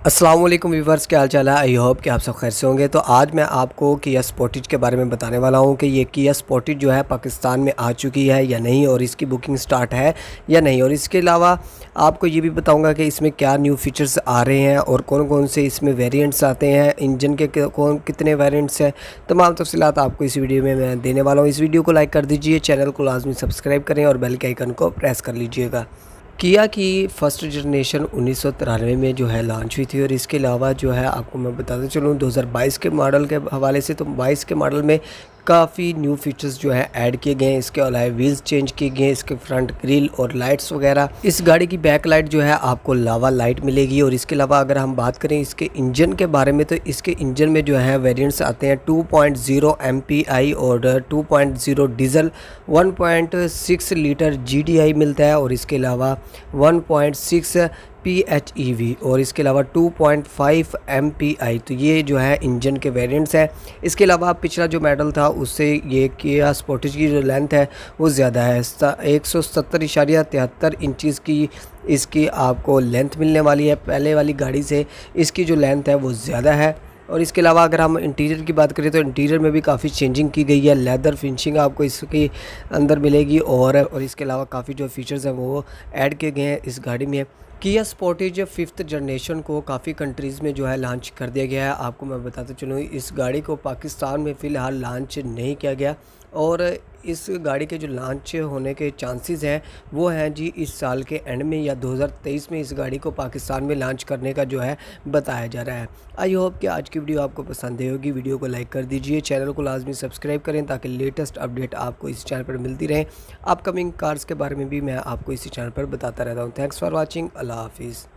अस्सलाम वालेकुम व्यूवर्स, क्या हाल चाल है। आई होप कि आप सब खैर से होंगे। तो आज मैं आपको किया स्पोर्टेज के बारे में बताने वाला हूं कि ये किया स्पोर्टेज जो है पाकिस्तान में आ चुकी है या नहीं, और इसकी बुकिंग स्टार्ट है या नहीं। और इसके अलावा आपको ये भी बताऊंगा कि इसमें क्या न्यू फीचर्स आ रहे हैं और कौन कौन से इसमें वेरिएंट्स आते हैं, इंजन के कौन कितने वेरिएंट्स हैं। तमाम तफसीलात आपको इस वीडियो में मैं देने वाला हूँ। इस वीडियो को लाइक कर दीजिए, चैनल को लाजमी सब्सक्राइब करें और बेल के आइकन को प्रेस कर लीजिएगा। किया की फ़र्स्ट जनरेशन 1993 में जो है लॉन्च हुई थी, और इसके अलावा जो है आपको मैं बताता चलूँ 2022 के मॉडल के हवाले से, तो 22 के मॉडल में काफ़ी न्यू फीचर्स जो है ऐड किए गए हैं। इसके अलावा व्हील्स चेंज किए गए हैं, इसके फ्रंट ग्रिल और लाइट्स वगैरह। इस गाड़ी की बैक लाइट जो है आपको लावा लाइट मिलेगी। और इसके अलावा अगर हम बात करें इसके इंजन के बारे में, तो इसके इंजन में जो है वेरिएंट्स आते हैं 2.0 MPI और 2.0 डीजल, 1.6 लीटर GDI मिलता है, और इसके अलावा 1.6 PHEV और इसके अलावा 2.5 MPI। तो ये जो है इंजन के वेरिएंट्स हैं। इसके अलावा पिछला जो मॉडल था उससे ये किया स्पोर्टेज की जो लेंथ है वो ज़्यादा है, 170.73 इंचज़ की इसकी आपको लेंथ मिलने वाली है। पहले वाली गाड़ी से इसकी जो लेंथ है वो ज़्यादा है। और इसके अलावा अगर हम इंटीरियर की बात करें तो इंटीरियर में भी काफ़ी चेंजिंग की गई है। लेदर फिनिशिंग आपको इसके अंदर मिलेगी, और इसके अलावा काफ़ी जो फीचर्स हैं वो ऐड किए गए हैं इस गाड़ी में। किया स्पोर्टेज 5th जनरेशन को काफ़ी कंट्रीज़ में जो है लॉन्च कर दिया गया है। आपको मैं बताते चलूँ इस गाड़ी को पाकिस्तान में फ़िलहाल लॉन्च नहीं किया गया, और इस गाड़ी के जो लॉन्च होने के चांसेस हैं वो हैं जी इस साल के एंड में या 2023 में इस गाड़ी को पाकिस्तान में लॉन्च करने का जो है बताया जा रहा है। आई होप कि आज की वीडियो आपको पसंद आई होगी। वीडियो को लाइक कर दीजिए, चैनल को लाजमी सब्सक्राइब करें ताकि लेटेस्ट अपडेट आपको इस चैनल पर मिलती रहे। अपकमिंग कार्स के बारे में भी मैं आपको इसी चैनल पर बताता रहता हूँ। Thanks for watching. अल्लाह हाफिज़।